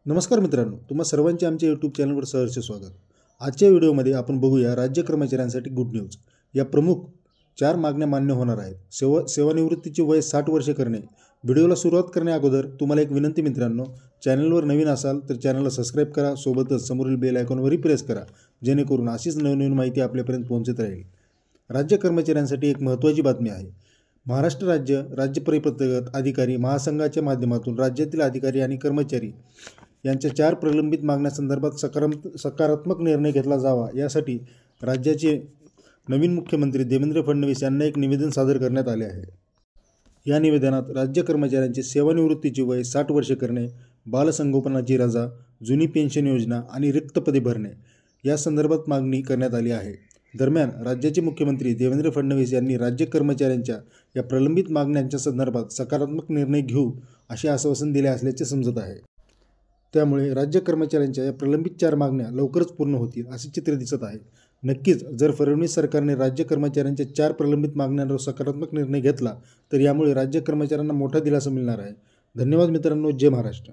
नमस्कार मित्रांनो, तुम्हा सर्वांचे आमच्या यूट्यूब चॅनलवर सहर्ष स्वागत। आजच्या व्हिडिओमध्ये आपण बघूया राज्य कर्मचाऱ्यांसाठी गुड न्यूज। या प्रमुख 4 मागण्या मान्य होणार आहेत। सेवानिवृत्तीचे वय 60 वर्षे करणे। व्हिडिओला सुरुवात करण्या अगोदर तुम्हाला एक विनंती मित्रांनो, चॅनलवर नवीन असाल तर चॅनलला सबस्क्राइब करा, सोबतच समोरील बेल आयकॉनवरही प्रेस करा, जेणेकरून अशीच नवीन माहिती आपल्यापर्यंत पोहोचत राहील। राज्य कर्मचाऱ्यांसाठी एक महत्त्वाची बातमी आहे। महाराष्ट्र राज्य परिपत्रक अधिकारी महासंघाच्या माध्यमातून राज्यातील अधिकारी आणि कर्मचारी यांच्या 4 प्रलंबित मागण्यांसंदर्भात सकारात्मक निर्णय घेतला जावा यासाठी राज्याचे नवीन मुख्यमंत्री देवेंद्र फडणवीस यांना एक निवेदन सादर करण्यात आले आहे। या निवेदनात राज्य कर्मचाऱ्यांचे सेवानिवृत्तीचे वय 60 वर्षे करणे, बालसंगोपनाची रजा, जुनी पेन्शन योजना आणि रिक्त पदे भरणे या संदर्भात मागणी करण्यात आली आहे। दरम्यान राज्याचे मुख्यमंत्री देवेंद्र फडणवीस यांनी राज्य कर्मचाऱ्यांच्या या प्रलंबित मागण्यांच्या संदर्भात सकारात्मक निर्णय घेऊ असे आश्वासन दिले असल्याचे समजत आहे। त्यामुळे राज्य कर्मचाऱ्यांच्या या प्रलंबित 4 मागण्या लवकरच पूर्ण होतील असे चित्र दिसत आहे। नक्कीच जर फडणवीस सरकारने राज्य कर्मचाऱ्यांच्या 4 प्रलंबित मागण्यांवर सकारात्मक निर्णय घेतला तर यामुळे राज्य कर्मचाऱ्यांना मोठा दिलासा मिळणार आहे। धन्यवाद मित्रांनो, जय महाराष्ट्र।